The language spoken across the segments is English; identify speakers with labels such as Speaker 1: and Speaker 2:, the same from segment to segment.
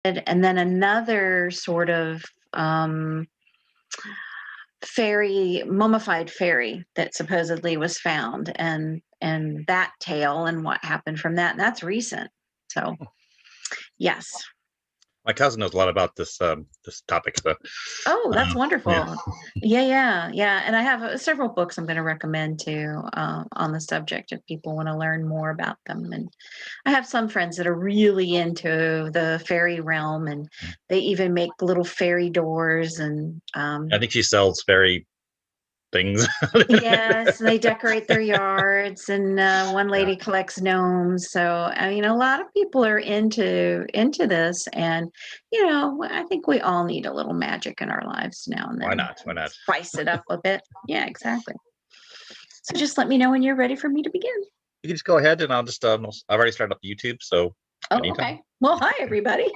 Speaker 1: and then another sort of fairy, mummified fairy that supposedly was found, and that tale and what happened from that. And that's recent. So yes.
Speaker 2: My cousin knows a lot about this topic. So
Speaker 1: Oh, that's
Speaker 2: yeah,
Speaker 1: wonderful. Yeah. And I have several books I'm going to recommend too on the subject if people want to learn more about them. And I have some friends that are really into the fairy realm, and they even make little fairy doors. And
Speaker 2: I think she sells fairy things.
Speaker 1: yes, they decorate their yards, and one
Speaker 2: Yeah,
Speaker 1: lady collects gnomes. So I mean, a lot of people are into this, and I think we all need a little magic in our lives now and
Speaker 2: why
Speaker 1: then.
Speaker 2: not? Why not?
Speaker 1: Spice it up a bit. Yeah, exactly. So just let me know when you're ready for me to begin.
Speaker 2: You can just go ahead, and I'll just I've already started up YouTube, so
Speaker 1: Oh,
Speaker 2: anytime.
Speaker 1: okay. Well, hi, everybody.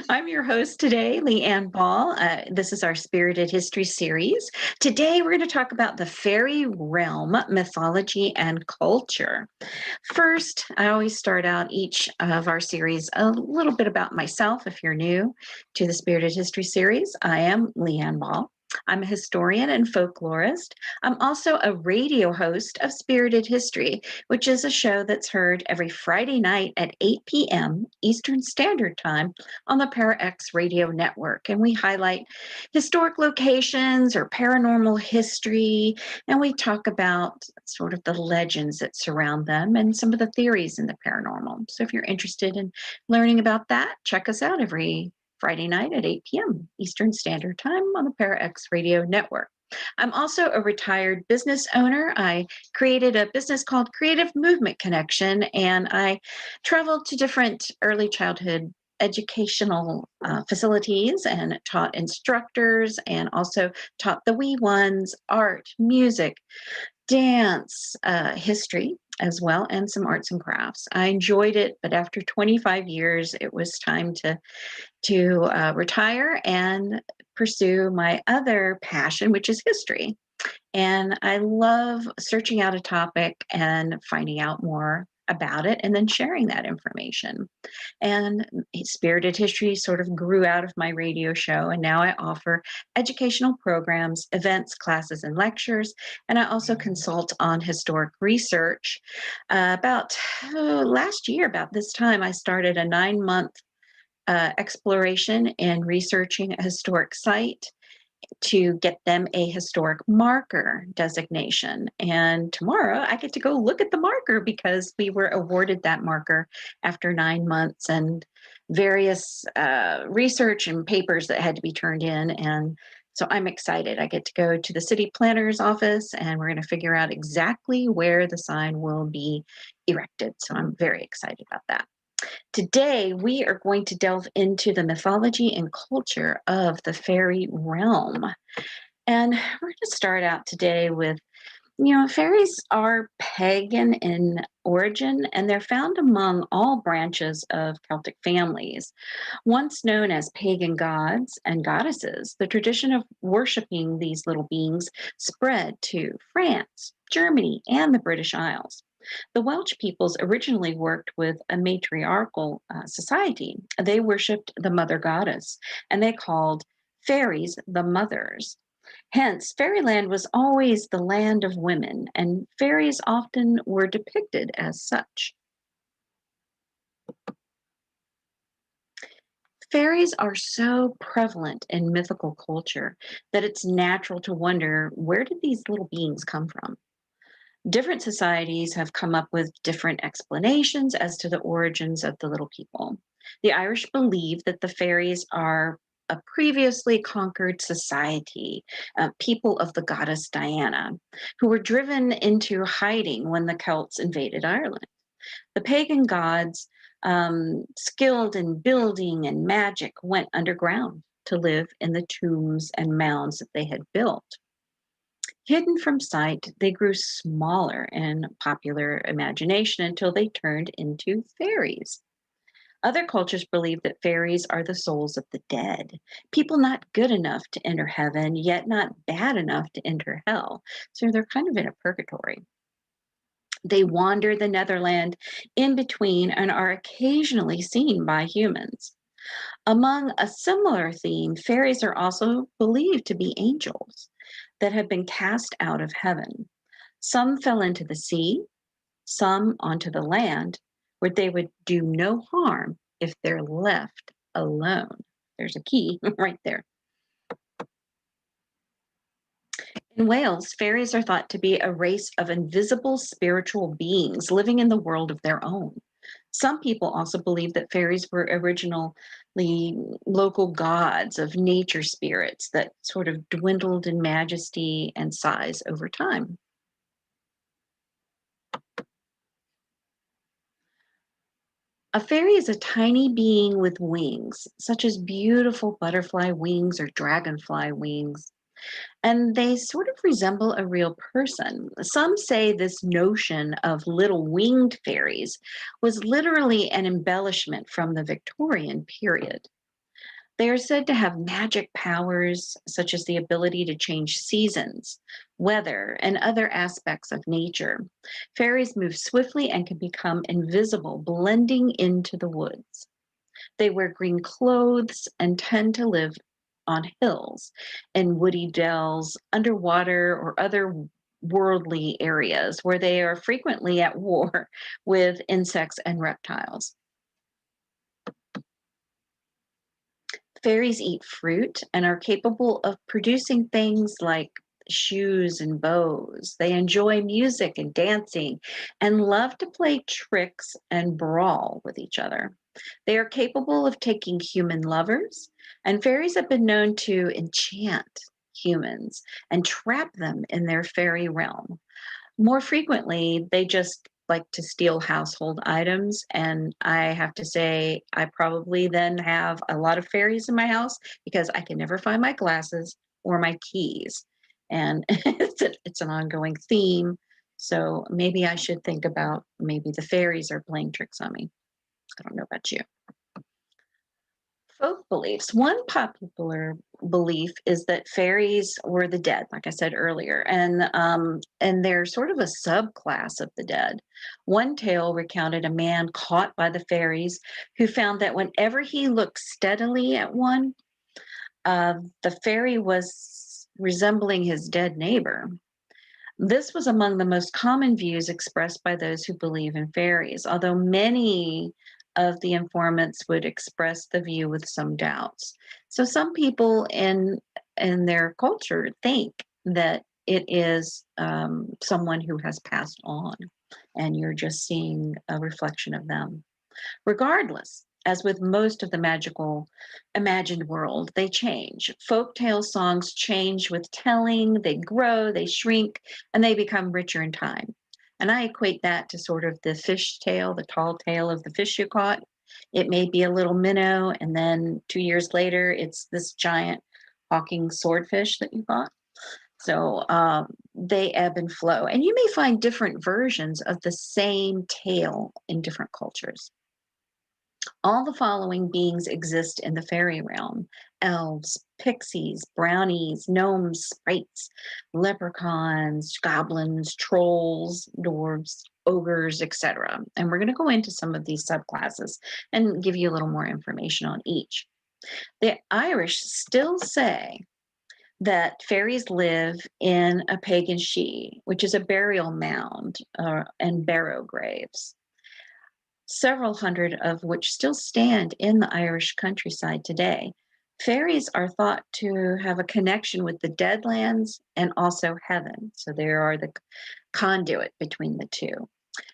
Speaker 1: I'm your host today, Leanne Ball. This is our Spirited History series. Today, we're going to talk about the fairy realm, mythology, and culture. First, I always start out each of our series a little bit about myself. If you're new to the Spirited History series, I am Leanne Ball. I'm a historian and folklorist. I'm also a radio host of Spirited History, which is a show that's heard every Friday night at 8 p.m. Eastern Standard Time on the ParaX Radio Network. And we highlight historic locations or paranormal history, and we talk about sort of the legends that surround them and some of the theories in the paranormal. So if you're interested in learning about that, check us out every Friday night at 8 p.m. Eastern Standard Time on the ParaX Radio Network. I'm also a retired business owner. I created a business called Creative Movement Connection, and I traveled to different early childhood educational facilities and taught instructors, and also taught the wee ones art, music, dance, history as well, and some arts and crafts. I enjoyed it, but after 25 years, it was time to retire and pursue my other passion, which is history. And I love searching out a topic and finding out more about it and then sharing that information. And Spirited History sort of grew out of my radio show, and now I offer educational programs, events, classes, and lectures. And I also consult on historic research. About last year, about this time, I started a 9-month exploration in researching a historic site to get them a historic marker designation. And tomorrow I get to go look at the marker because we were awarded that marker after 9 months and various research and papers that had to be turned in. And so I'm excited. I get to go to the city planner's office, and we're going to figure out exactly where the sign will be erected. So I'm very excited about that. Today, we are going to delve into the mythology and culture of the fairy realm. And we're going to start out today with, fairies are pagan in origin, and they're found among all branches of Celtic families. Once known as pagan gods and goddesses, the tradition of worshiping these little beings spread to France, Germany, and the British Isles. The Welsh peoples originally worked with a matriarchal society. They worshipped the mother goddess, and they called fairies the mothers. Hence, fairyland was always the land of women, and fairies often were depicted as such. Fairies are so prevalent in mythical culture that it's natural to wonder, where did these little beings come from? Different societies have come up with different explanations as to the origins of the little people. The Irish believe that the fairies are a previously conquered society, people of the goddess Diana, who were driven into hiding when the Celts invaded Ireland. The pagan gods, skilled in building and magic, went underground to live in the tombs and mounds that they had built. Hidden from sight, they grew smaller in popular imagination until they turned into fairies. Other cultures believe that fairies are the souls of the dead, people not good enough to enter heaven, yet not bad enough to enter hell. So they're kind of in a purgatory. They wander the Netherland in between and are occasionally seen by humans. Among a similar theme, fairies are also believed to be angels that have been cast out of heaven. Some fell into the sea, some onto the land, where they would do no harm if they're left alone. There's a key right there. In Wales, fairies are thought to be a race of invisible spiritual beings living in the world of their own. Some people also believe that fairies were originally local gods of nature spirits that sort of dwindled in majesty and size over time. A fairy is a tiny being with wings, such as beautiful butterfly wings or dragonfly wings, and they sort of resemble a real person. Some say this notion of little winged fairies was literally an embellishment from the Victorian period. They are said to have magic powers, such as the ability to change seasons, weather, and other aspects of nature. Fairies move swiftly and can become invisible, blending into the woods. They wear green clothes and tend to live on hills, in woody dells, underwater, or other worldly areas where they are frequently at war with insects and reptiles. Fairies eat fruit and are capable of producing things like shoes and bows. They enjoy music and dancing and love to play tricks and brawl with each other. They are capable of taking human lovers, and fairies have been known to enchant humans and trap them in their fairy realm. More frequently, they just like to steal household items. And I have to say, I probably then have a lot of fairies in my house because I can never find my glasses or my keys. And it's an ongoing theme. So maybe I should think about maybe the fairies are playing tricks on me. I don't know about you. Folk beliefs. One popular belief is that fairies were the dead, like I said earlier, and they're sort of a subclass of the dead. One tale recounted a man caught by the fairies who found that whenever he looked steadily at one, the fairy was resembling his dead neighbor. This was among the most common views expressed by those who believe in fairies, although many of the informants would express the view with some doubts. So some people in their culture think that it is someone who has passed on, and you're just seeing a reflection of them. Regardless, as with most of the magical imagined world, they change. Folktale songs change with telling, they grow, they shrink, and they become richer in time. And I equate that to sort of the fish tale, the tall tale of the fish you caught. It may be a little minnow, and then 2 years later, it's this giant hawking swordfish that you caught. So they ebb and flow. And you may find different versions of the same tale in different cultures. All the following beings exist in the fairy realm: elves, pixies, brownies, gnomes, sprites, leprechauns, goblins, trolls, dwarves, ogres, etc. And we're going to go into some of these subclasses and give you a little more information on each. The Irish still say that fairies live in a pagan she, which is a burial mound and barrow graves, several hundred of which still stand in the Irish countryside today. Fairies are thought to have a connection with the Deadlands and also heaven. So they are the conduit between the two.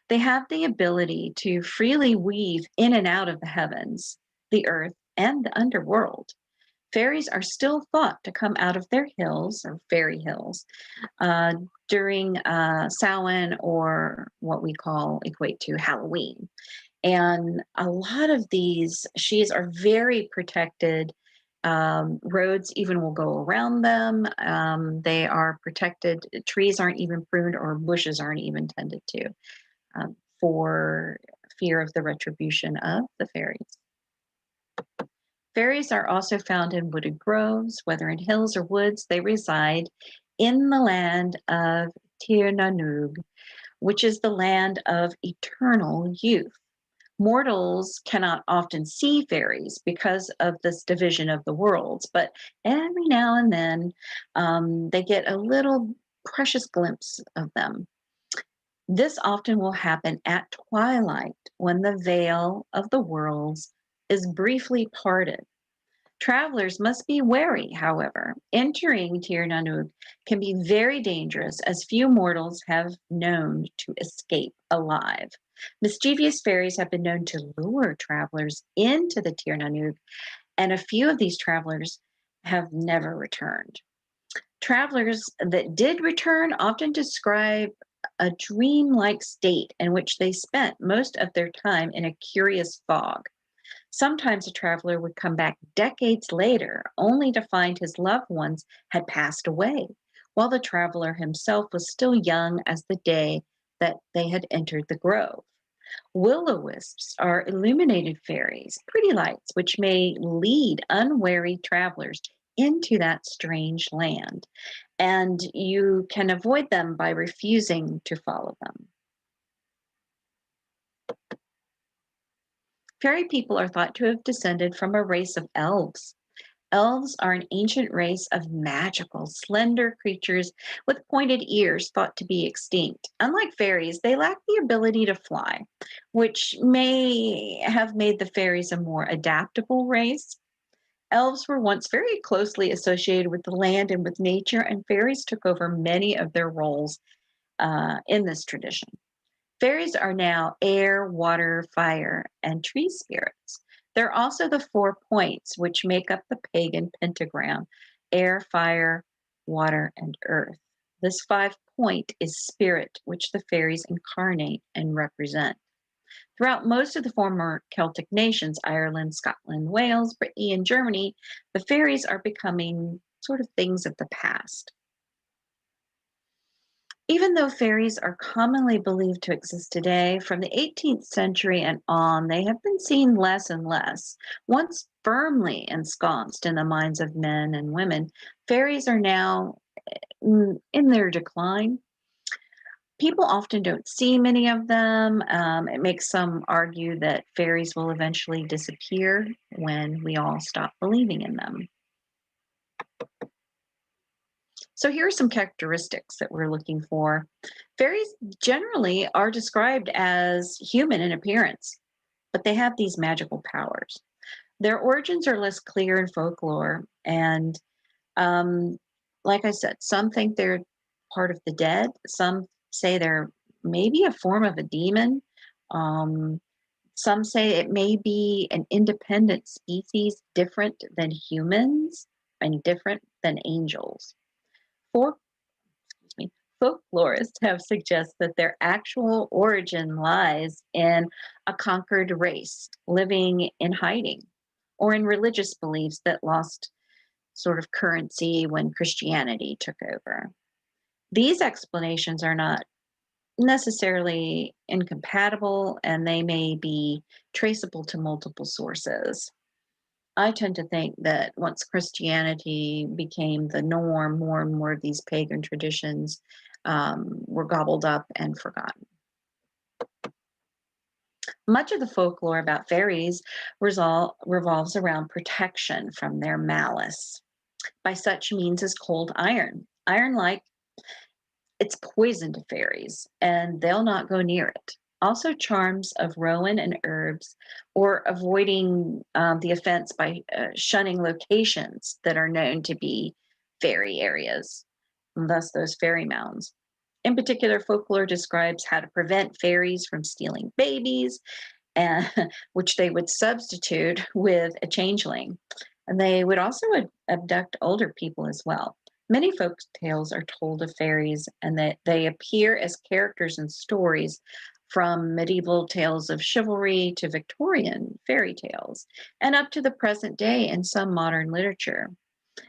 Speaker 1: They have the ability to freely weave in and out of the heavens, the earth, and the underworld. Fairies are still thought to come out of their hills, or fairy hills, uh, during Samhain, or what we call equate to Halloween. And a lot of these she's are very protected. Roads even will go around them. They are protected. Trees aren't even pruned, or bushes aren't even tended to, for fear of the retribution of the fairies. Fairies are also found in wooded groves, whether in hills or woods. They reside in the land of Tir na Nog, which is the land of eternal youth. Mortals cannot often see fairies because of this division of the worlds, but every now and then they get a little precious glimpse of them. This often will happen at twilight when the veil of the worlds is briefly parted. Travelers must be wary, however. Entering Tir Nanug can be very dangerous, as few mortals have known to escape alive. Mischievous fairies have been known to lure travelers into the Tir Nanug, and a few of these travelers have never returned. Travelers that did return often describe a dream-like state in which they spent most of their time in a curious fog. Sometimes a traveler would come back decades later only to find his loved ones had passed away, while the traveler himself was still young as the day that they had entered the grove. Will-o'-wisps are illuminated fairies, pretty lights, which may lead unwary travelers into that strange land, and you can avoid them by refusing to follow them. Fairy people are thought to have descended from a race of elves. Elves are an ancient race of magical, slender creatures with pointed ears thought to be extinct. Unlike fairies, they lack the ability to fly, which may have made the fairies a more adaptable race. Elves were once very closely associated with the land and with nature, and fairies took over many of their roles in this tradition. Fairies are now air, water, fire, and tree spirits. They're also the 4 points which make up the pagan pentagram: air, fire, water, and earth. This 5 point is spirit, which the fairies incarnate and represent. Throughout most of the former Celtic nations, Ireland, Scotland, Wales, Brittany, and Germany, the fairies are becoming sort of things of the past. Even though fairies are commonly believed to exist today, from the 18th century and on, they have been seen less and less. Once firmly ensconced in the minds of men and women, fairies are now in their decline. People often don't see many of them. It makes some argue that fairies will eventually disappear when we all stop believing in them. So here are some characteristics that we're looking for. Fairies generally are described as human in appearance, but they have these magical powers. Their origins are less clear in folklore, and um, like I said, some think they're part of the dead. Some say they're maybe a form of a demon. Um, some say it may be an independent species, different than humans and different than angels. For me, folklorists have suggested that their actual origin lies in a conquered race living in hiding, or in religious beliefs that lost sort of currency when Christianity took over. These explanations are not necessarily incompatible, and they may be traceable to multiple sources. I tend to think that once Christianity became the norm, more and more of these pagan traditions were gobbled up and forgotten. Much of the folklore about fairies revolves around protection from their malice. By such means as cold iron. Iron like, it's poison to fairies, and they'll not go near it. Also, charms of rowan and herbs, or avoiding the offense by shunning locations that are known to be fairy areas, and thus those fairy mounds. In particular, folklore describes how to prevent fairies from stealing babies, and, which they would substitute with a changeling. And they would also abduct older people as well. Many folk tales are told of fairies, and that they appear as characters in stories from medieval tales of chivalry to Victorian fairy tales, and up to the present day in some modern literature.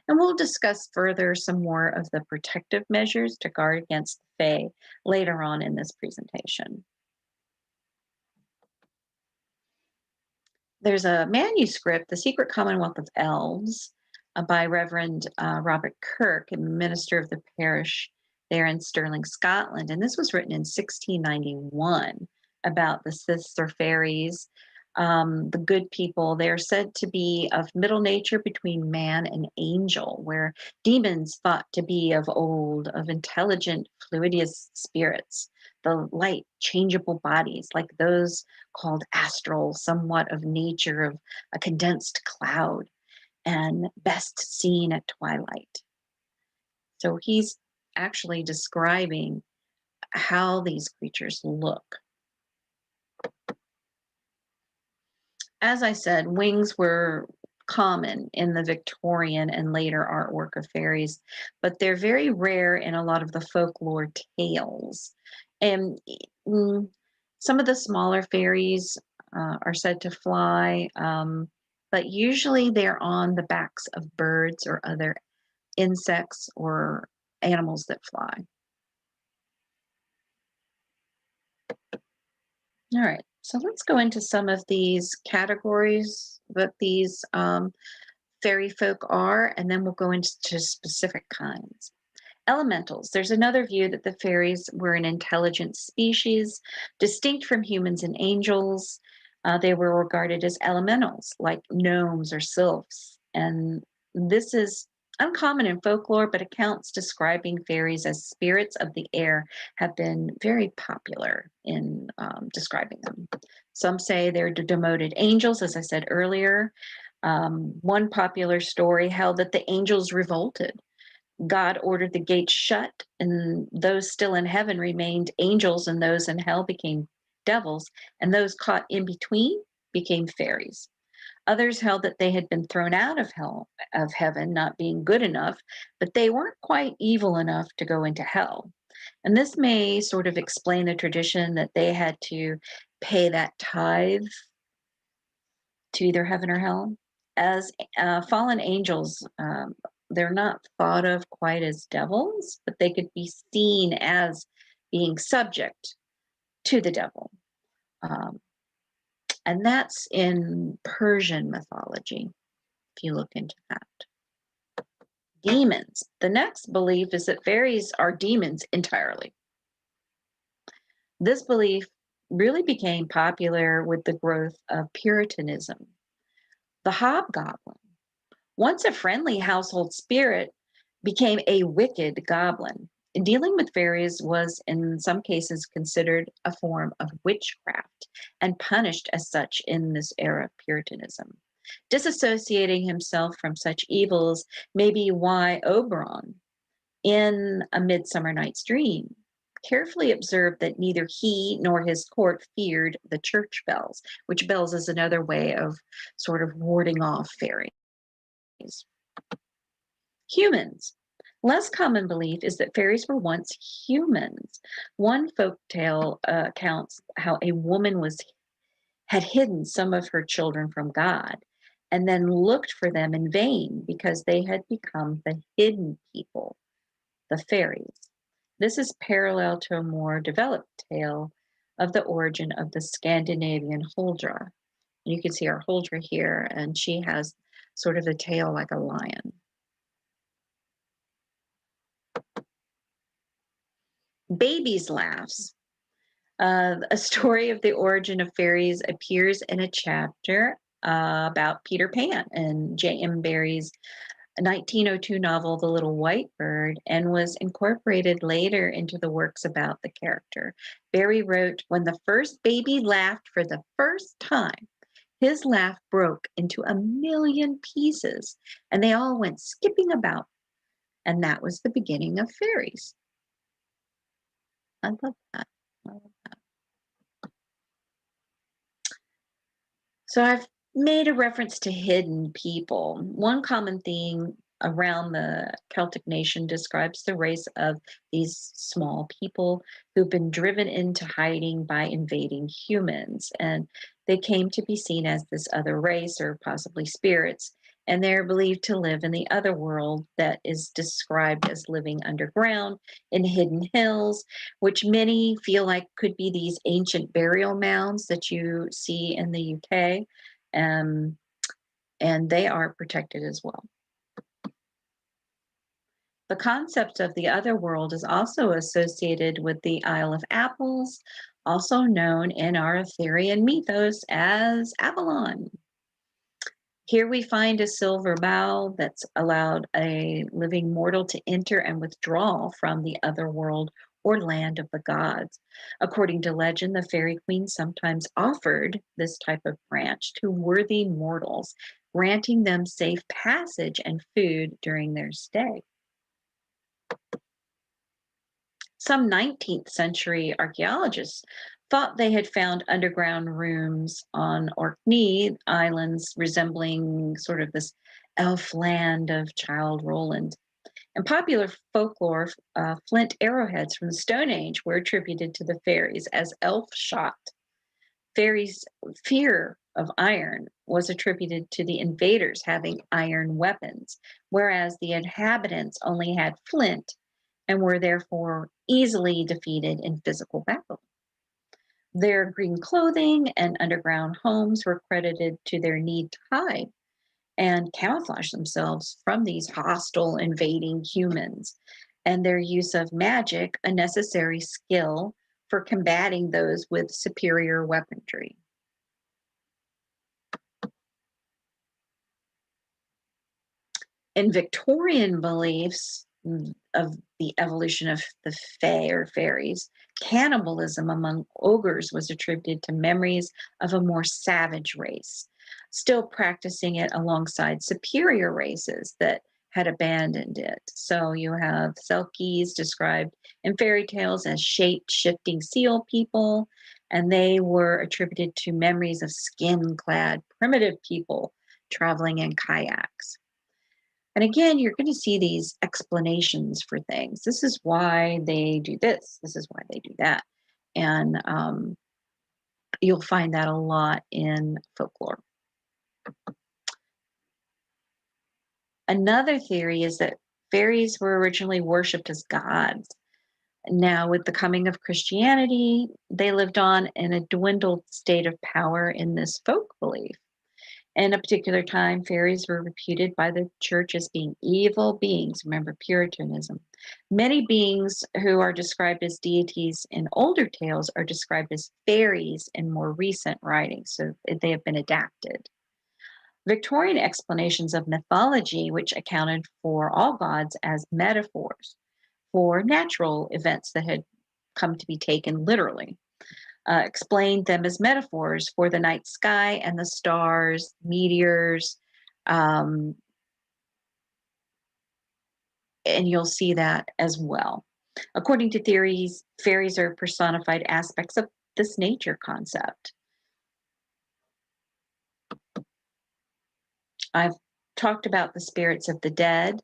Speaker 1: And we'll discuss further some more of the protective measures to guard against the fae later on in this presentation. There's a manuscript, The Secret Commonwealth of Elves, by Reverend Robert Kirk, a minister of the parish there in Stirling, Scotland. And this was written in 1691, about the Siths or fairies. The good people, they're said to be of middle nature between man and angel, where demons thought to be of old, of intelligent, fluidious spirits, the light, changeable bodies, like those called astral, somewhat of nature of a condensed cloud, and best seen at twilight. So he's actually describing how these creatures look. As I said, wings were common in the Victorian and later artwork of fairies, but they're very rare in a lot of the folklore tales. And mm, some of the smaller fairies are said to fly, but usually they're on the backs of birds or other insects or animals that fly. All right, so let's go into some of these categories that these fairy folk are, and then we'll go into specific kinds. Elementals. There's another view that the fairies were an intelligent species, distinct from humans and angels. They were regarded as elementals, like gnomes or sylphs. And this is uncommon in folklore, but accounts describing fairies as spirits of the air have been very popular in describing them. Some say they're demoted angels, as I said earlier. One popular story held that the angels revolted. God ordered the gates shut, and those still in heaven remained angels, and those in hell became devils, and those caught in between became fairies. Others held that they had been thrown out of hell, of heaven, not being good enough, but they weren't quite evil enough to go into hell. And this may sort of explain the tradition that they had to pay that tithe to either heaven or hell. As fallen angels, they're not thought of quite as devils, but they could be seen as being subject to the devil. Um, and that's in Persian mythology, if you look into that. Demons. The next belief is that fairies are demons entirely. This belief really became popular with the growth of Puritanism. The hobgoblin, once a friendly household spirit, became a wicked goblin. Dealing with fairies was, in some cases, considered a form of witchcraft and punished as such in this era of Puritanism. Disassociating himself from such evils may be why Oberon, in A Midsummer Night's Dream, carefully observed that neither he nor his court feared the church bells, which bells is another way of sort of warding off fairies. Humans. Less common belief is that fairies were once humans. One folk tale accounts how a woman had hidden some of her children from God and then looked for them in vain because they had become the hidden people, the fairies. This is parallel to a more developed tale of the origin of the Scandinavian Huldra. You can see our Huldra here, and she has sort of a tail like a lion. Babies' laughs. A story of the origin of fairies appears in a chapter about Peter Pan in J.M. Barrie's 1902 novel, The Little White Bird, and was incorporated later into the works about the character. Barrie wrote, "When the first baby laughed for the first time, his laugh broke into a million pieces, and they all went skipping about, and that was the beginning of fairies." I love that. I love that. So I've made a reference to hidden people. One common theme around the Celtic nation describes the race of these small people who've been driven into hiding by invading humans. And they came to be seen as this other race or possibly spirits. And they're believed to live in the other world that is described as living underground in hidden hills, which many feel like could be these ancient burial mounds that you see in the UK. Um, and they are protected as well. The concept of the other world is also associated with the Isle of Apples, also known in our Arthurian mythos as Avalon. Here we find a silver bowl that's allowed a living mortal to enter and withdraw from the other world or land of the gods. According to legend, the fairy queen sometimes offered this type of branch to worthy mortals, granting them safe passage and food during their stay. Some 19th century archaeologists thought they had found underground rooms on Orkney islands resembling sort of this elf land of Childe Roland. In popular folklore, flint arrowheads from the Stone Age were attributed to the fairies as elf shot. Fairies' fear of iron was attributed to the invaders having iron weapons, whereas the inhabitants only had flint and were therefore easily defeated in physical battle. Their green clothing and underground homes were credited to their need to hide and camouflage themselves from these hostile invading humans, and their use of magic, a necessary skill for combating those with superior weaponry. In Victorian beliefs of the evolution of the fae or fairies, cannibalism among ogres was attributed to memories of a more savage race, still practicing it alongside superior races that had abandoned it. So you have Selkies described in fairy tales as shape shifting seal people, and they were attributed to memories of skin clad primitive people traveling in kayaks. And again, you're going to see these explanations for things. This is why they do this. This is why they do that. And you'll find that a lot in folklore. Another theory is that fairies were originally worshipped as gods. Now, with the coming of Christianity, they lived on in a dwindled state of power in this folk belief. In a particular time, fairies were reputed by the church as being evil beings. Remember Puritanism. Many beings who are described as deities in older tales are described as fairies in more recent writings, so they have been adapted. Victorian explanations of mythology, which accounted for all gods as metaphors for natural events that had come to be taken literally, explained them as metaphors for the night sky and the stars, meteors, um, and you'll see that as well. According to theories, fairies are personified aspects of this nature concept. I've talked about the spirits of the dead.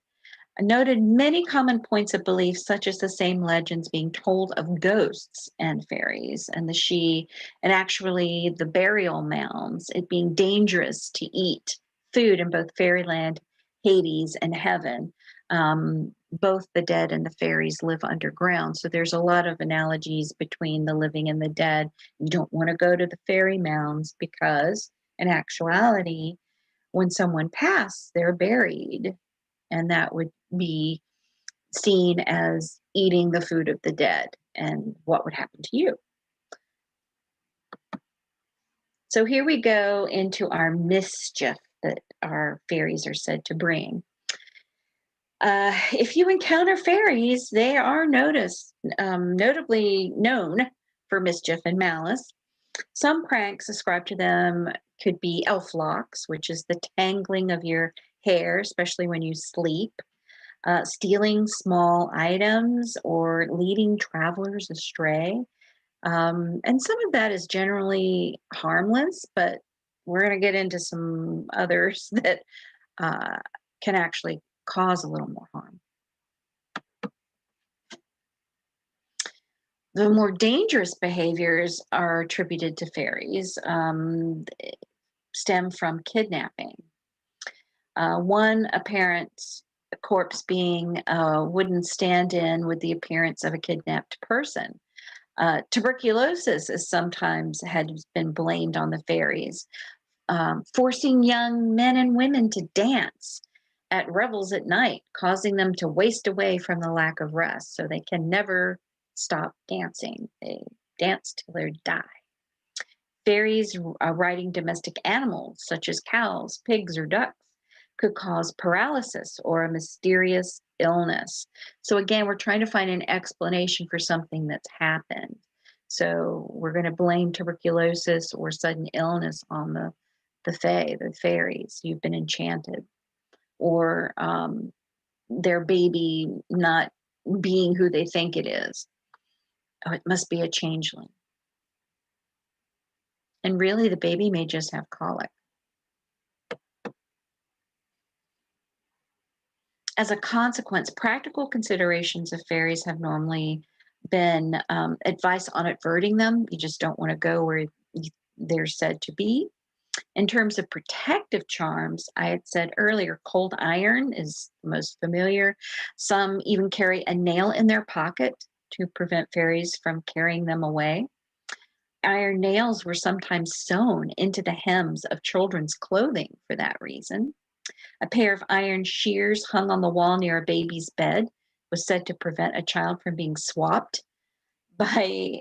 Speaker 1: I noted many common points of belief, such as the same legends being told of ghosts and fairies and the she, and actually the burial mounds, it being dangerous to eat food in both fairyland, Hades, and heaven. Both the dead and the fairies live underground. So there's a lot of analogies between the living and the dead. You don't want to go to the fairy mounds because, in actuality, when someone passed, they're buried, and that would be seen as eating the food of the dead, and what would happen to you. So here we go into our mischief that our fairies are said to bring. If you encounter fairies, they are notably known for mischief and malice. Some pranks ascribed to them could be elf locks, which is the tangling of your hair, especially when you sleep, stealing small items, or leading travelers astray. And some of that is generally harmless, but we're going to get into some others that uh, can actually cause a little more harm. The more dangerous behaviors are attributed to fairies, stem from kidnapping. One apparent corpse being a wooden stand in with the appearance of a kidnapped person. Tuberculosis is sometimes had been blamed on the fairies, forcing young men and women to dance at revels at night, causing them to waste away from the lack of rest. So they can never stop dancing. They dance till they die. Fairies riding domestic animals, such as cows, pigs, or ducks, could cause paralysis or a mysterious illness. So, again, we're trying to find an explanation for something that's happened. So, we're going to blame tuberculosis or sudden illness on the fae, the fairies. You've been enchanted. Or their baby not being who they think it is. Oh, it must be a changeling. And really, the baby may just have colic. As a consequence, practical considerations of fairies have normally been advice on averting them. You just don't want to go where they're said to be. In terms of protective charms, I had said earlier, cold iron is the most familiar. Some even carry a nail in their pocket to prevent fairies from carrying them away. Iron nails were sometimes sewn into the hems of children's clothing for that reason. A pair of iron shears hung on the wall near a baby's bed was said to prevent a child from being swapped by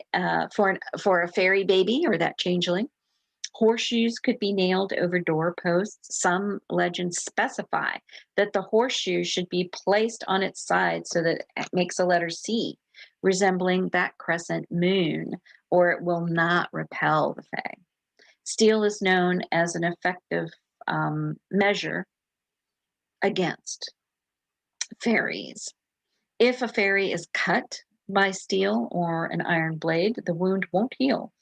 Speaker 1: for a fairy baby or that changeling. Horseshoes could be nailed over doorposts. Some legends specify that the horseshoe should be placed on its side so that it makes a letter C, resembling that crescent moon, or it will not repel the fae. Steel is known as an effective measure against fairies. If a fairy is cut by steel or an iron blade, the wound won't heal.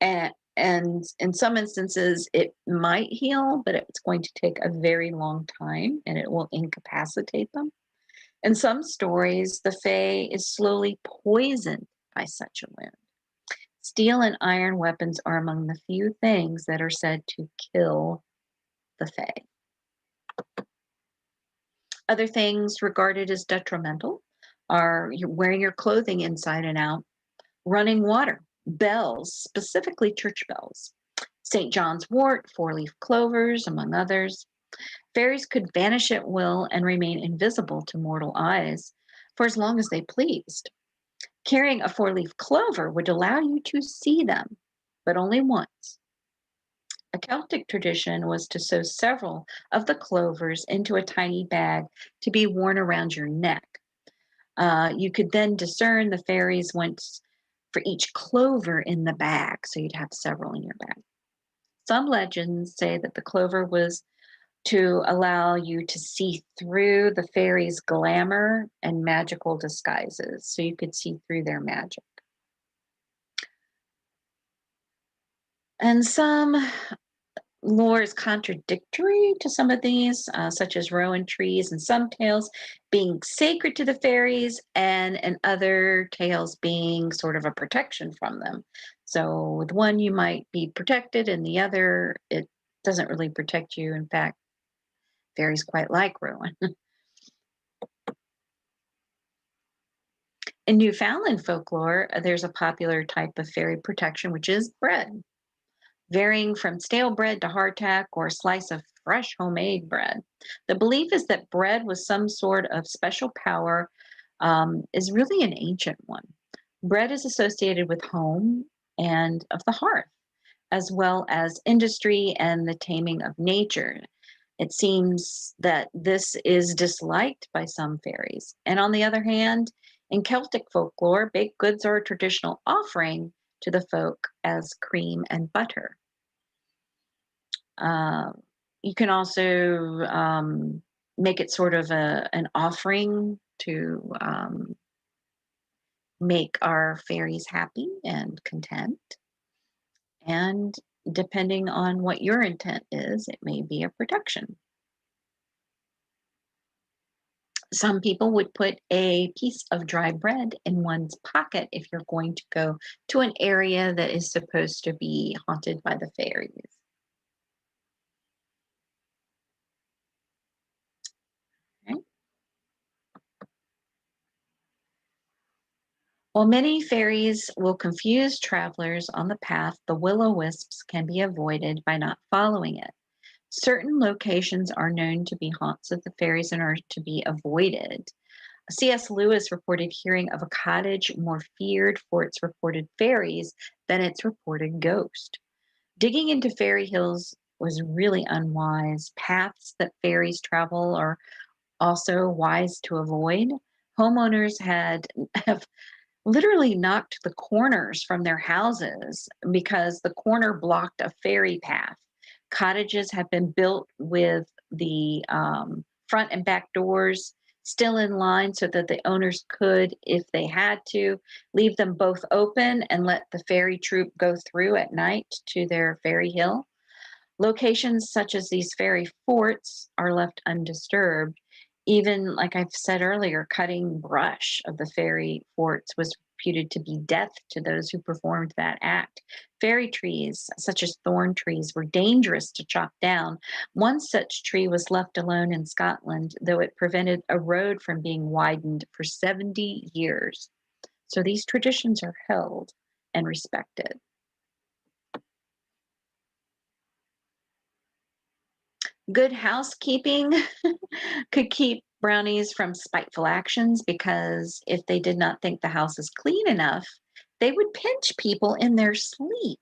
Speaker 1: And in some instances, it might heal, but it's going to take a very long time and it will incapacitate them. In some stories, the fae is slowly poisoned by such a wound. Steel and iron weapons are among the few things that are said to kill the fae. Other things regarded as detrimental are wearing your clothing inside and out, running water, bells, specifically church bells, St. John's wort, four-leaf clovers, among others. Fairies could vanish at will and remain invisible to mortal eyes for as long as they pleased. Carrying a four-leaf clover would allow you to see them, but only once. A Celtic tradition was to sew several of the clovers into a tiny bag to be worn around your neck. You could then discern the fairies once for each clover in the bag, so you'd have several in your bag. Some legends say that the clover was to allow you to see through the fairies' glamour and magical disguises, so you could see through their magic. And some lore is contradictory to some of these, such as rowan trees and some tales being sacred to the fairies and other tales being sort of a protection from them. So with one you might be protected and the other it doesn't really protect you. In fact, fairies quite like rowan. In Newfoundland folklore, there's a popular type of fairy protection, which is bread, varying from stale bread to hardtack or a slice of fresh homemade bread. The belief is that bread with some sort of special power is really an ancient one. Bread is associated with home and of the hearth, as well as industry and the taming of nature. It seems that this is disliked by some fairies. And on the other hand, in Celtic folklore, baked goods are a traditional offering to the folk as cream and butter. Uh, you can also make it sort of an offering to make our fairies happy and content. And depending on what your intent is, it may be a protection. Some people would put a piece of dry bread in one's pocket if you're going to go to an area that is supposed to be haunted by the fairies. Okay. While many fairies will confuse travelers on the path, the will-o'-wisps can be avoided by not following it. Certain locations are known to be haunts of the fairies and are to be avoided. C.S. Lewis reported hearing of a cottage more feared for its reported fairies than its reported ghost. Digging into fairy hills was really unwise. Paths that fairies travel are also wise to avoid. Homeowners have literally knocked the corners from their houses because the corner blocked a fairy path. Cottages have been built with the front and back doors still in line so that the owners could, if they had to, leave them both open and let the fairy troop go through at night to their fairy hill. Locations such as these fairy forts are left undisturbed. Even, like I've said earlier, cutting brush of the fairy forts was reputed to be death to those who performed that act. Fairy trees, such as thorn trees, were dangerous to chop down. One such tree was left alone in Scotland, though it prevented a road from being widened for 70 years. So these traditions are held and respected. Good housekeeping could keep brownies from spiteful actions because if they did not think the house is clean enough, they would pinch people in their sleep.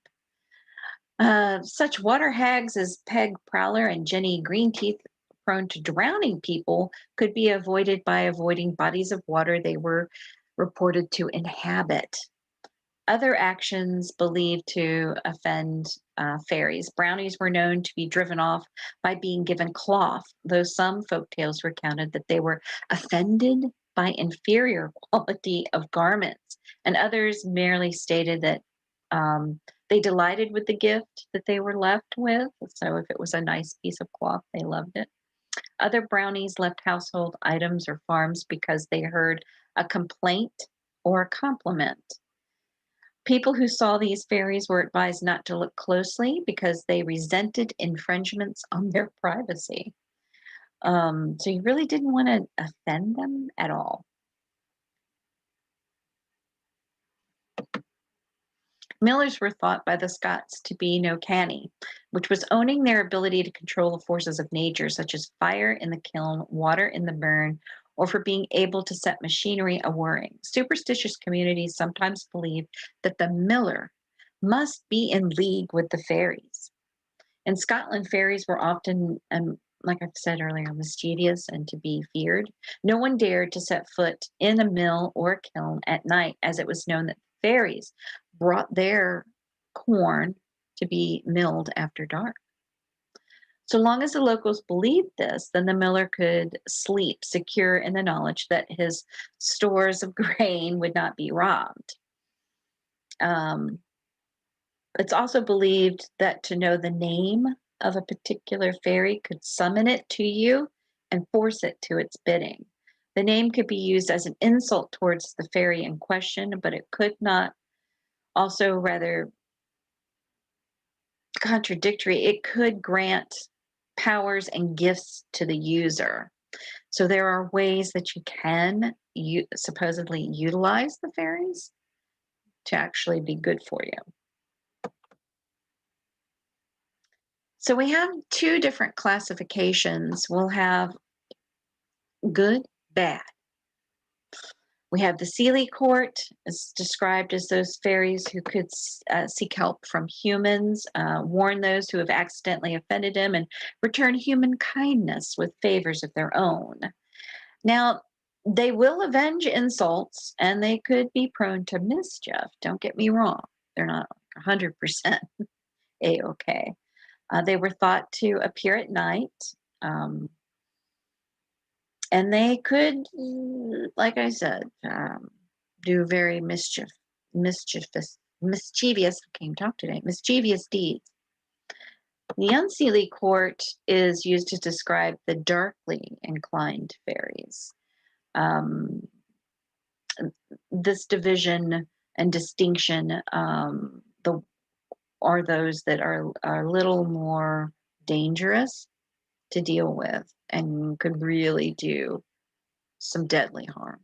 Speaker 1: Such water hags as Peg Prowler and Jenny Greenteeth, prone to drowning people, could be avoided by avoiding bodies of water they were reported to inhabit. Other actions believed to offend fairies. Brownies were known to be driven off by being given cloth, though some folk tales recounted that they were offended by inferior quality of garments, and others merely stated that they delighted with the gift that they were left with. So if it was a nice piece of cloth, they loved it. Other brownies left household items or farms because they heard a complaint or a compliment. People who saw these fairies were advised not to look closely because they resented infringements on their privacy. So you really didn't want to offend them at all. Millers were thought by the Scots to be no canny, which was owning their ability to control the forces of nature, such as fire in the kiln, water in the burn, or for being able to set machinery a whirring. Superstitious communities sometimes believed that the miller must be in league with the fairies. In Scotland, fairies were often, like I've said earlier, mischievous and to be feared. No one dared to set foot in a mill or a kiln at night, as it was known that fairies brought their corn to be milled after dark. So long as the locals believed this, then the miller could sleep secure in the knowledge that his stores of grain would not be robbed. It's also believed that to know the name of a particular fairy could summon it to you and force it to its bidding. The name could be used as an insult towards the fairy in question, but it could not, also rather contradictory, it could grant powers and gifts to the user. So there are ways that you can supposedly utilize the fairies to actually be good for you. So we have two different classifications. We'll have good, bad. We have the Seelie Court, is described as those fairies who could seek help from humans, warn those who have accidentally offended them, and return human kindness with favors of their own. Now, they will avenge insults and they could be prone to mischief. Don't get me wrong. They're not 100% A-okay. They were thought to appear at night. And they could, like I said, do very mischievous, I can't talk today, mischievous deeds. The Unseelie Court is used to describe the darkly inclined fairies. This division and distinction are those that are a little more dangerous to deal with and could really do some deadly harm.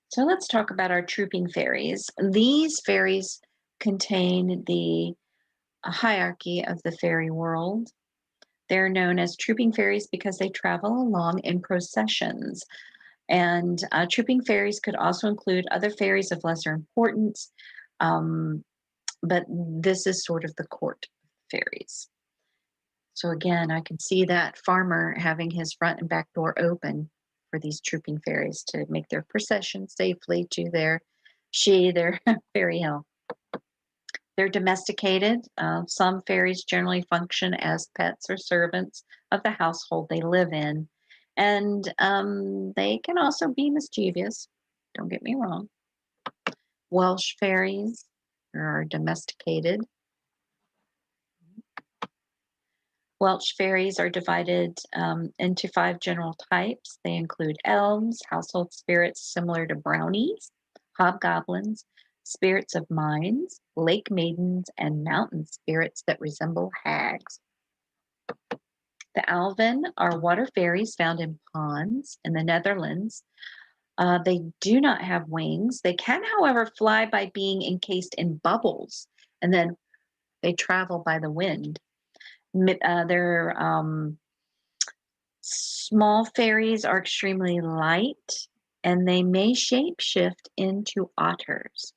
Speaker 1: So let's talk about our trooping fairies. These fairies contain the hierarchy of the fairy world. They're known as trooping fairies because they travel along in processions. And trooping fairies could also include other fairies of lesser importance, um, but this is sort of the court fairies. So again, I can see that farmer having his front and back door open for these trooping fairies to make their procession safely to their fairy hill. They're domesticated. Some fairies generally function as pets or servants of the household they live in. And they can also be mischievous. Don't get me wrong. Welsh fairies are domesticated. Welsh fairies are divided into five general types. They include elves, household spirits similar to brownies, hobgoblins, spirits of mines, lake maidens, and mountain spirits that resemble hags. The Alvin are water fairies found in ponds in the Netherlands. They do not have wings. They can, however, fly by being encased in bubbles, and then they travel by the wind. They're small fairies are extremely light, and they may shapeshift into otters.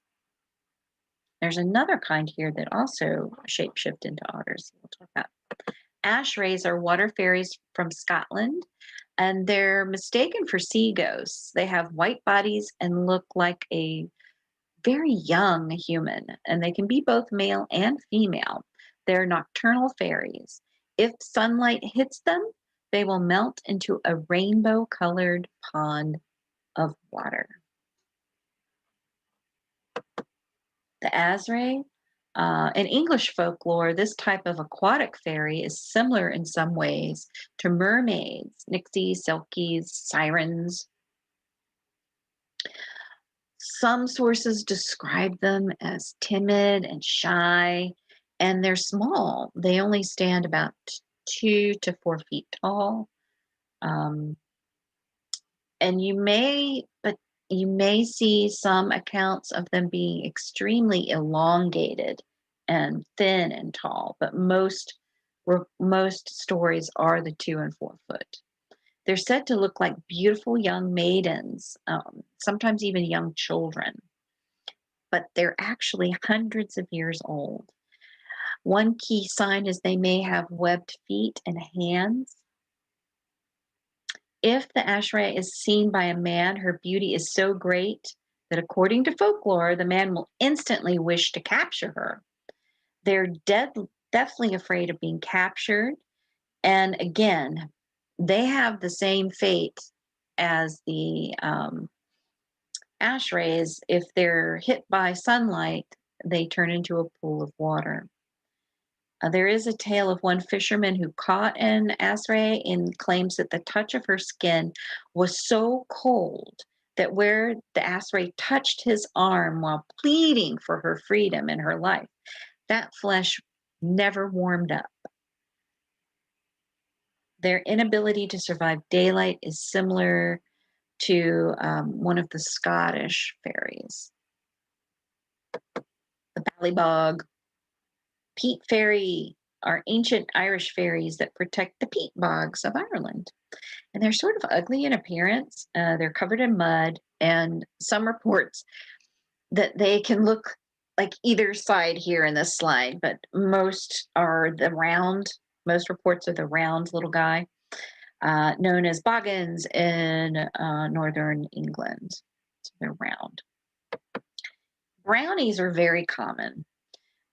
Speaker 1: There's another kind here that also shapeshift into otters. We'll talk about. Ash rays are water fairies from Scotland, and they're mistaken for sea ghosts. They have white bodies and look like a very young human, and they can be both male and female. They're nocturnal fairies. If sunlight hits them, they will melt into a rainbow colored pond of water. The Asray. In English folklore, this type of aquatic fairy is similar in some ways to mermaids, nixies, selkies, sirens. Some sources describe them as timid and shy, and they're small. They only stand about 2 to 4 feet tall. Um, and you may see some accounts of them being extremely elongated and thin and tall, but most stories are the 2 and 4 foot. They're said to look like beautiful young maidens, sometimes even young children, but they're actually hundreds of years old. One key sign is they may have webbed feet and hands. If the Ashray is seen by a man, her beauty is so great that, according to folklore, the man will instantly wish to capture her. They're definitely afraid of being captured. And again, they have the same fate as the Ashrays. If they're hit by sunlight, they turn into a pool of water. There is a tale of one fisherman who caught an Asray and claims that the touch of her skin was so cold that where the Asray touched his arm while pleading for her freedom and her life, that flesh never warmed up. Their inability to survive daylight is similar to one of the Scottish fairies, the Ballybog. Peat fairy are ancient Irish fairies that protect the peat bogs of Ireland. And they're sort of ugly in appearance. They're covered in mud, and some reports that they can look like either side here in this slide, but most reports are the round little guy, known as boggins in northern England. So they're round. Brownies are very common.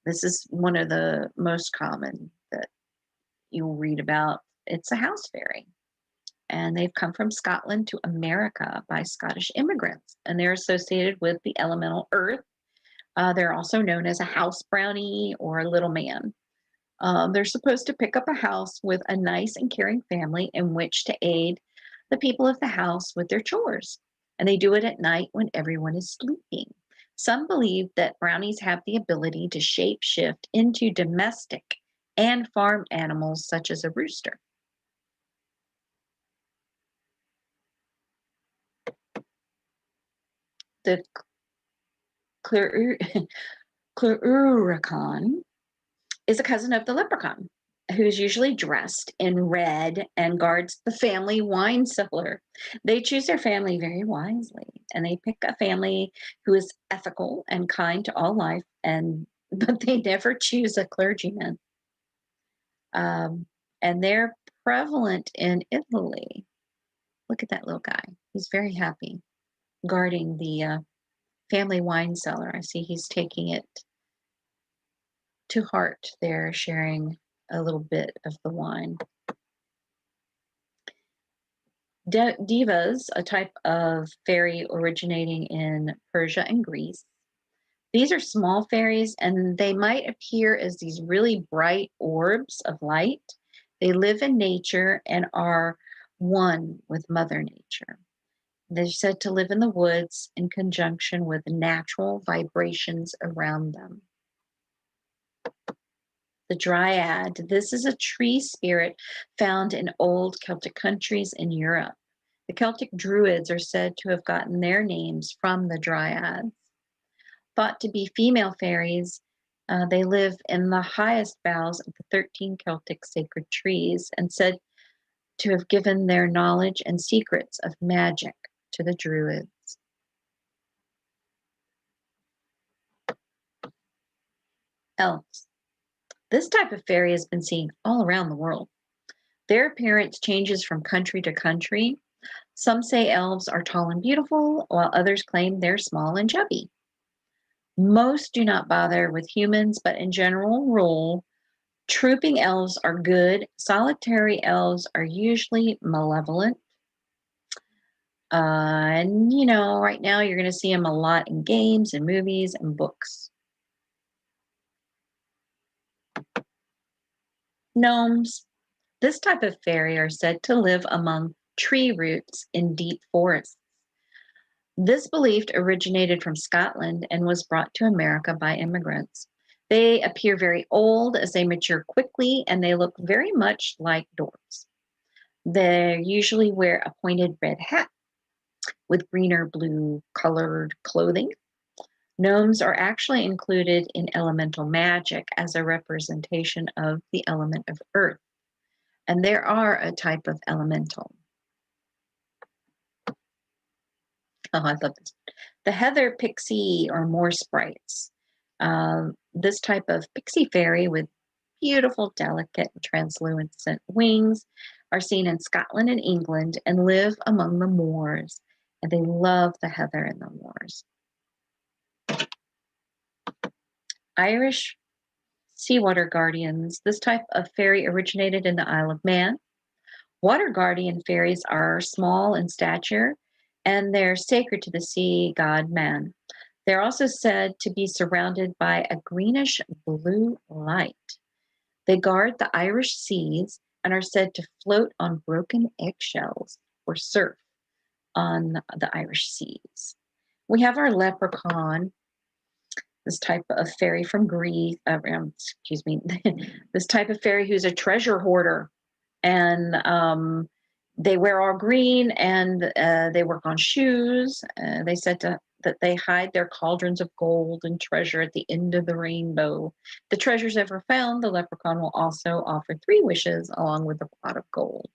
Speaker 1: This is one of the most common that you'll read about. It's a house fairy. And they've come from Scotland to America by Scottish immigrants. And they're associated with the elemental earth. They're also known as a house brownie or a little man. They're supposed to pick up a house with a nice and caring family in which to aid the people of the house with their chores. And they do it at night when everyone is sleeping. Some believe that brownies have the ability to shapeshift into domestic and farm animals such as a rooster. The Clururicon is a cousin of the leprechaun. who's usually dressed in red and guards the family wine cellar. They choose their family very wisely, and they pick a family who is ethical and kind to all life, and but they never choose a clergyman. Um, and they're prevalent in Italy. Look at that little guy. He's very happy guarding the family wine cellar. I see he's taking it to heart there, sharing a little bit of the wine. Divas, a type of fairy originating in Persia and Greece. These are small fairies, and they might appear as these really bright orbs of light. They live in nature and are one with Mother Nature. They're said to live in the woods in conjunction with natural vibrations around them. The dryad. This is a tree spirit found in old Celtic countries in Europe. The Celtic druids are said to have gotten their names from the dryads. Thought to be female fairies, they live in the highest boughs of the 13 Celtic sacred trees and said to have given their knowledge and secrets of magic to the druids. Elves. This type of fairy has been seen all around the world. Their appearance changes from country to country. Some say elves are tall and beautiful, while others claim they're small and chubby. Most do not bother with humans, but in general rule, trooping elves are good. Solitary elves are usually malevolent. And, right now you're going to see them a lot in games and movies and books. Gnomes. This type of fairy are said to live among tree roots in deep forests. This belief originated from Scotland and was brought to America by immigrants. They appear very old as they mature quickly, and they look very much like dwarfs. They usually wear a pointed red hat with green or blue colored clothing. Gnomes are actually included in elemental magic as a representation of the element of earth, and there are a type of elemental. Oh, I love this. The heather pixie or more sprites. This type of pixie fairy with beautiful, delicate, and translucent wings are seen in Scotland and England and live among the moors. And they love the heather and the moors. Irish seawater guardians. This type of fairy originated in the Isle of Man. Water guardian fairies are small in stature and they're sacred to the sea god Man. They're also said to be surrounded by a greenish blue light. They guard the Irish seas and are said to float on broken eggshells or surf on the Irish seas. We have our leprechaun, this type of fairy from Greece, excuse me, this type of fairy who's a treasure hoarder. And they wear all green and they work on shoes. They said that they hide their cauldrons of gold and treasure at the end of the rainbow. The treasure's ever found, the leprechaun will also offer 3 wishes along with a pot of gold.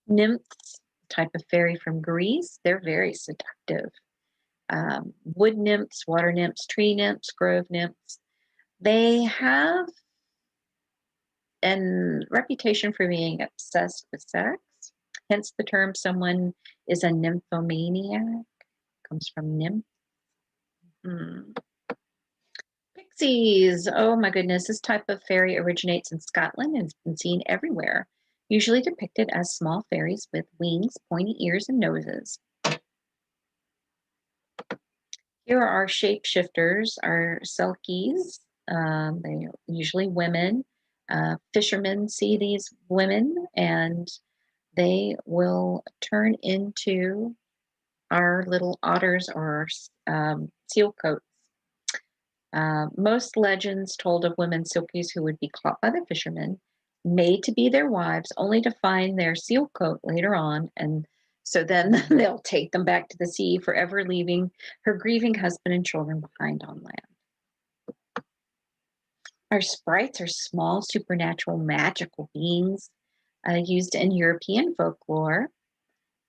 Speaker 1: Nymphs, type of fairy from Greece, they're very seductive. Wood nymphs, water nymphs, tree nymphs, grove nymphs. They have a reputation for being obsessed with sex. Hence the term someone is a nymphomaniac. Comes from nymph. Pixies. Oh my goodness. This type of fairy originates in Scotland and has been seen everywhere, usually depicted as small fairies with wings, pointy ears, and noses. Here are our shapeshifters, our selkies. They are usually women. Fishermen see these women and they will turn into our little otters or seal coats. Most legends told of women silkies who would be caught by the fishermen, made to be their wives, only to find their seal coat later on, and so then they'll take them back to the sea, forever leaving her grieving husband and children behind on land. Our sprites are small, supernatural, magical beings used in European folklore.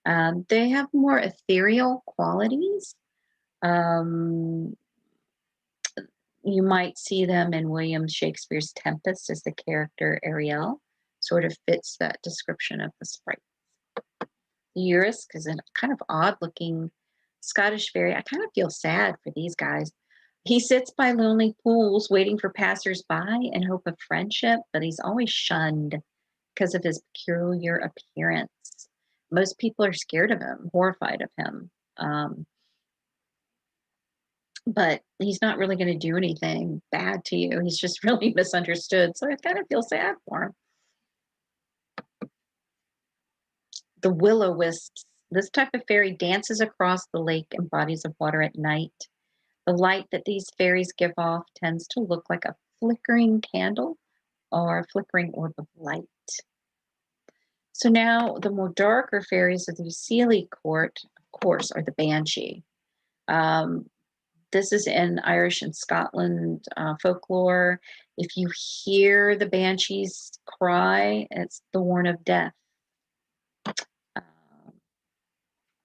Speaker 1: They have more ethereal qualities. Um, you might see them in William Shakespeare's Tempest as the character Ariel, sort of fits that description of the sprite. The Urisk is a kind of odd looking Scottish fairy. I kind of feel sad for these guys. He sits by lonely pools waiting for passers-by in hope of friendship, but he's always shunned because of his peculiar appearance. Most people are scared of him, horrified of him. But he's not really going to do anything bad to you. He's just really misunderstood. So I kind of feel sad for him. The will-o'-wisps. This type of fairy dances across the lake in bodies of water at night. The light that these fairies give off tends to look like a flickering candle or a flickering orb of light. So now the more darker fairies of the Seelie court, of course, are the banshee. This is in Irish and Scotland folklore. If you hear the banshees cry, it's the warn of death.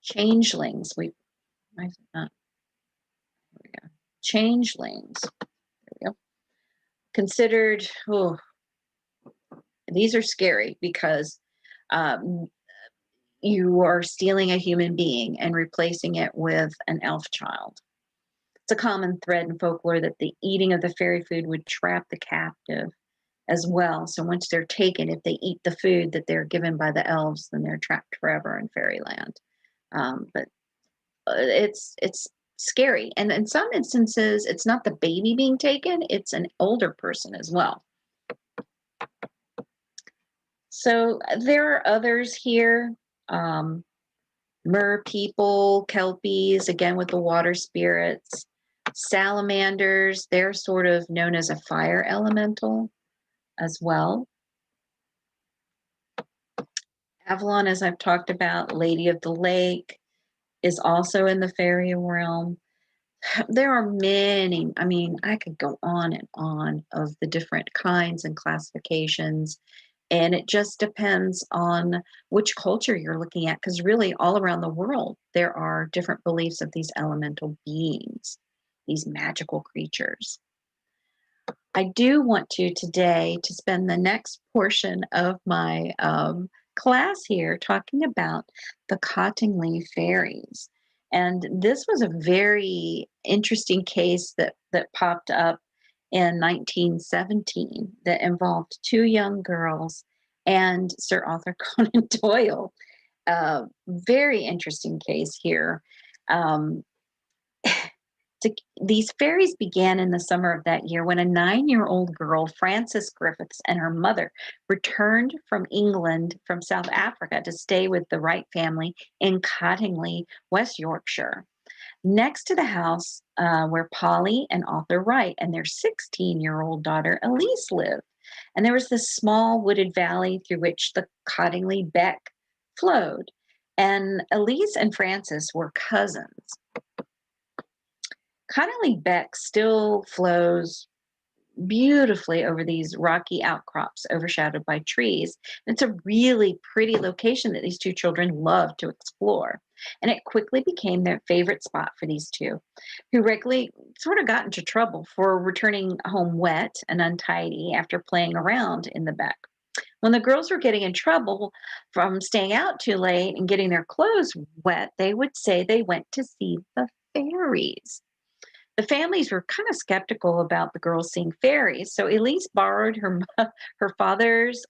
Speaker 1: Changelings. Why is it not? Here we go. Changelings. There we go. Considered. Oh, these are scary because you are stealing a human being and replacing it with an elf child. It's a common thread in folklore that the eating of the fairy food would trap the captive as well. So once they're taken, if they eat the food that they're given by the elves, then they're trapped forever in fairyland. But it's scary, and in some instances, it's not the baby being taken; it's an older person as well. So there are others here. Mer people, kelpies, again with the water spirits, salamanders, they're sort of known as a fire elemental as well. Avalon, as I've talked about, Lady of the Lake, is also in the fairy realm. There are many, I mean, I could go on and on of the different kinds and classifications. And it just depends on which culture you're looking at, because really all around the world, there are different beliefs of these elemental beings, these magical creatures. I do want today to spend the next portion of my class here talking about the Cottingley fairies. And this was a very interesting case that popped up in 1917 that involved two young girls and Sir Arthur Conan Doyle. Very interesting case here. Um, these fairies began in the summer of that year when a 9-year-old girl, Frances Griffiths, and her mother returned from England from South Africa to stay with the Wright family in Cottingley, West Yorkshire, next to the house where Polly and Arthur Wright and their 16-year-old daughter, Elise, lived. And there was this small wooded valley through which the Cottingley Beck flowed. And Elise and Frances were cousins. Cottingley Beck still flows beautifully over these rocky outcrops overshadowed by trees. And it's a really pretty location that these two children love to explore. And it quickly became their favorite spot for these two, who regularly sort of got into trouble for returning home wet and untidy after playing around in the beck. When the girls were getting in trouble from staying out too late and getting their clothes wet, they would say they went to see the fairies. The families were kind of skeptical about the girls seeing fairies, so Elise borrowed her father's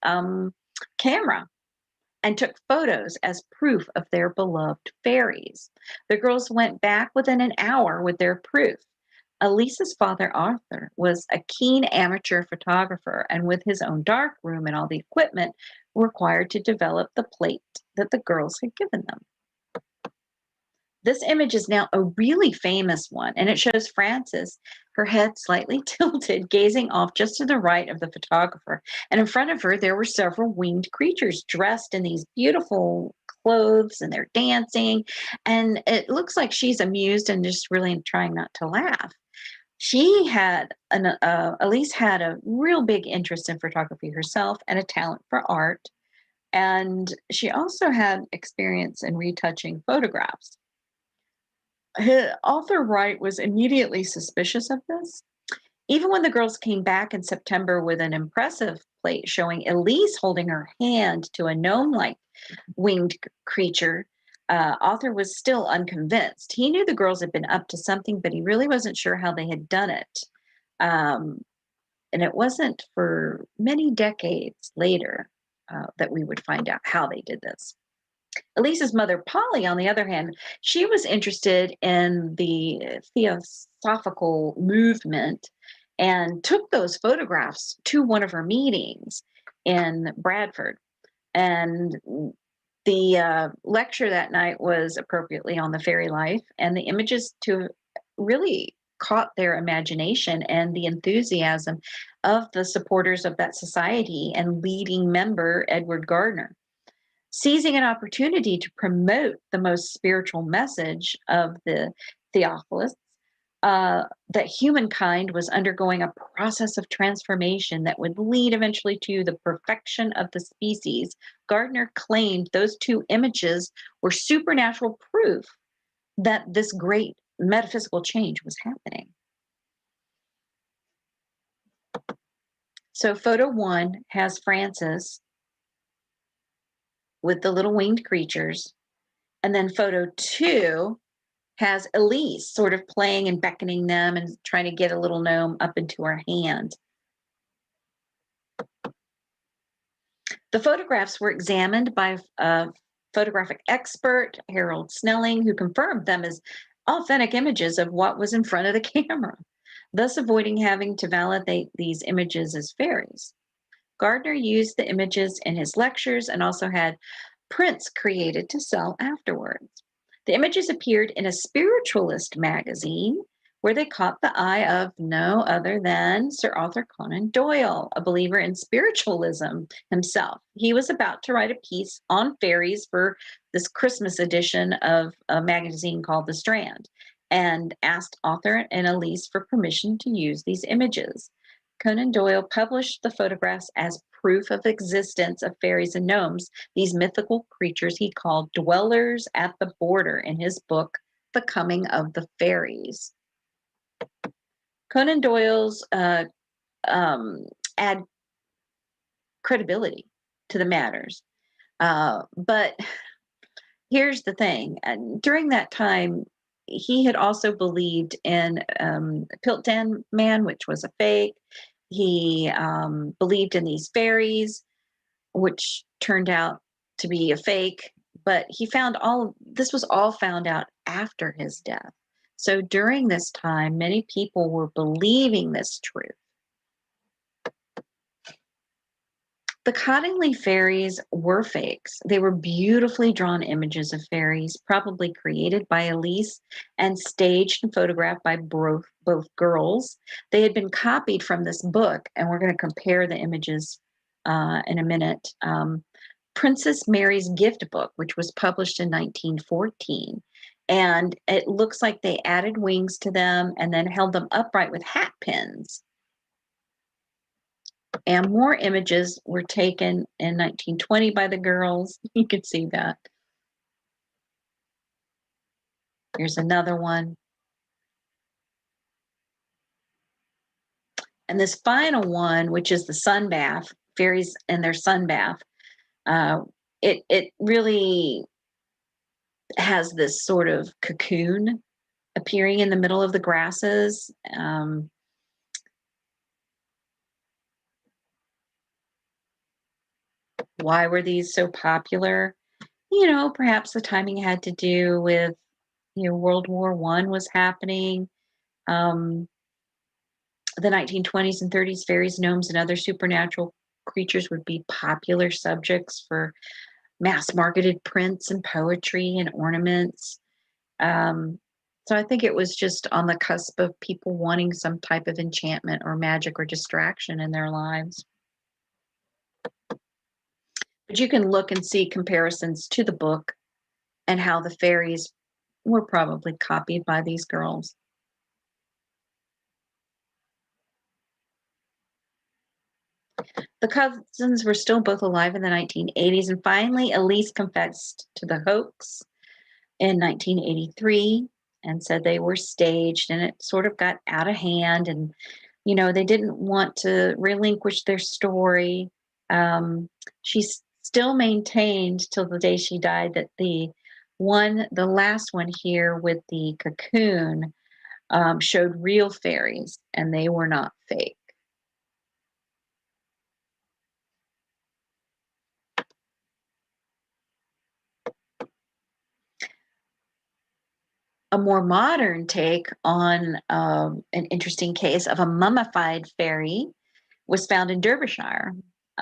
Speaker 1: camera and took photos as proof of their beloved fairies. The girls went back within an hour with their proof. Elise's father, Arthur, was a keen amateur photographer, and with his own dark room and all the equipment, required to develop the plate that the girls had given them. This image is now a really famous one, and it shows Frances, her head slightly tilted, gazing off just to the right of the photographer. And in front of her, there were several winged creatures dressed in these beautiful clothes, and they're dancing. And it looks like she's amused and just really trying not to laugh. Elise had a real big interest in photography herself and a talent for art. And she also had experience in retouching photographs. Author Wright was immediately suspicious of this. Even when the girls came back in September with an impressive plate showing Elise holding her hand to a gnome like winged creature, Author was still unconvinced. He knew the girls had been up to something, but he really wasn't sure how they had done it. Um, and it wasn't for many decades later that we would find out how they did this. Elise's mother, Polly, on the other hand, she was interested in the theosophical movement and took those photographs to one of her meetings in Bradford. And the lecture that night was appropriately on the fairy life, and the images to really caught their imagination and the enthusiasm of the supporters of that society and leading member Edward Gardner. Seizing an opportunity to promote the most spiritual message of the Theosophists, that humankind was undergoing a process of transformation that would lead eventually to the perfection of the species, Gardner claimed those two images were supernatural proof that this great metaphysical change was happening. So, photo one has Francis with the little winged creatures. And then photo two has Elise sort of playing and beckoning them and trying to get a little gnome up into her hand. The photographs were examined by a photographic expert, Harold Snelling, who confirmed them as authentic images of what was in front of the camera, thus avoiding having to validate these images as fairies. Gardner used the images in his lectures and also had prints created to sell afterwards. The images appeared in a spiritualist magazine where they caught the eye of no other than Sir Arthur Conan Doyle, a believer in spiritualism himself. He was about to write a piece on fairies for this Christmas edition of a magazine called The Strand and asked Arthur and Elise for permission to use these images. Conan Doyle published the photographs as proof of existence of fairies and gnomes, these mythical creatures he called dwellers at the border in his book, The Coming of the Fairies. Conan Doyle's add credibility to the matters. But here's the thing. During that time, he had also believed in Piltdown Man, which was a fake. He believed in these fairies, which turned out to be a fake. But he found this was all found out after his death. So during this time, many people were believing this truth. The Cottingley fairies were fakes. They were beautifully drawn images of fairies, probably created by Elise and staged and photographed by both girls. They had been copied from this book, and we're going to compare the images in a minute. Princess Mary's Gift Book, which was published in 1914. And it looks like they added wings to them and then held them upright with hat pins. And more images were taken in 1920 by the girls. You can see that. Here's another one. And this final one, which is the sun bath, fairies in their sun bath, it really has this sort of cocoon appearing in the middle of the grasses. Why were these so popular? Perhaps the timing had to do with, World War I was happening. The 1920s and 30s, fairies, gnomes, and other supernatural creatures would be popular subjects for mass marketed prints and poetry and ornaments. So I think it was just on the cusp of people wanting some type of enchantment or magic or distraction in their lives. But you can look and see comparisons to the book and how the fairies were probably copied by these girls. The cousins were still both alive in the 1980s, and finally, Elise confessed to the hoax in 1983 and said they were staged, and it sort of got out of hand. And, they didn't want to relinquish their story. She still maintained till the day she died that the last one here with the cocoon, showed real fairies and they were not fake. A more modern take on an interesting case of a mummified fairy was found in Derbyshire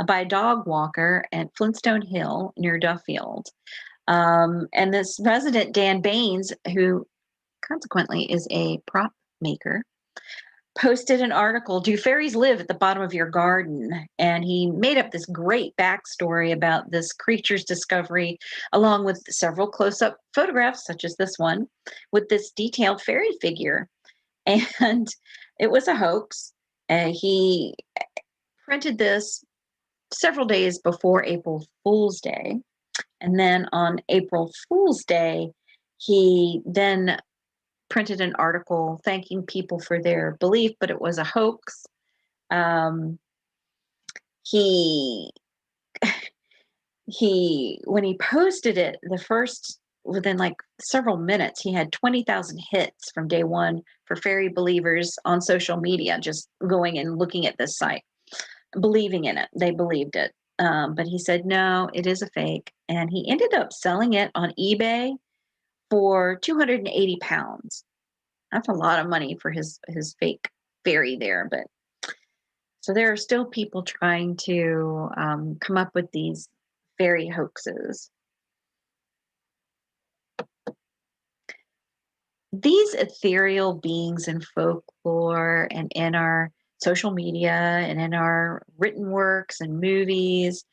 Speaker 1: by a dog walker at Flintstone Hill near Duffield. And this resident, Dan Baines, who consequently is a prop maker, posted an article, "Do Fairies Live at the Bottom of Your Garden?" And he made up this great backstory about this creature's discovery, along with several close up photographs, such as this one, with this detailed fairy figure. And it was a hoax. He printed this several days before April Fool's Day. And then on April Fool's Day, he then printed an article thanking people for their belief, but it was a hoax. He when he posted it, within like several minutes, he had 20,000 hits from day one for fairy believers on social media, just going and looking at this site, believing in it. They believed it. But he said, no, it is a fake. And he ended up selling it on eBay for 280 pounds. That's a lot of money for his fake fairy there. But so there are still people trying to come up with these fairy hoaxes. These ethereal beings in folklore and in our social media and in our written works and movies,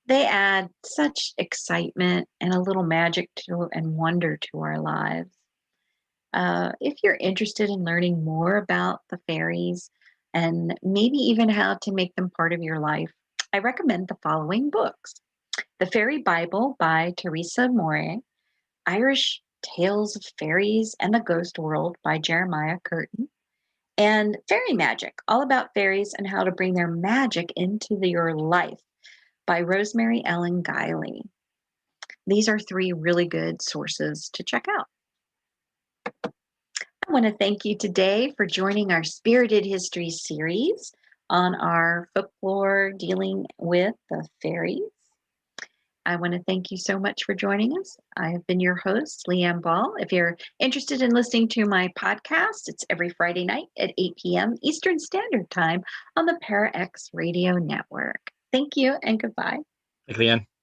Speaker 1: they add such excitement and a little magic and wonder to our lives. If you're interested in learning more about the fairies and maybe even how to make them part of your life, I recommend the following books: The Fairy Bible by Teresa More, Irish Tales of Fairies and the Ghost World by Jeremiah Curtin, and Fairy Magic, all about fairies and how to bring their magic into your life by Rosemary Ellen Guiley. These are three really good sources to check out. I want to thank you today for joining our Spirited History series on our folklore dealing with the fairies. I want to thank you so much for joining us. I have been your host, Leanne Ball. If you're interested in listening to my podcast, it's every Friday night at 8 p.m. Eastern Standard Time on the ParaX Radio Network. Thank you and goodbye.
Speaker 2: Thank you, Leanne.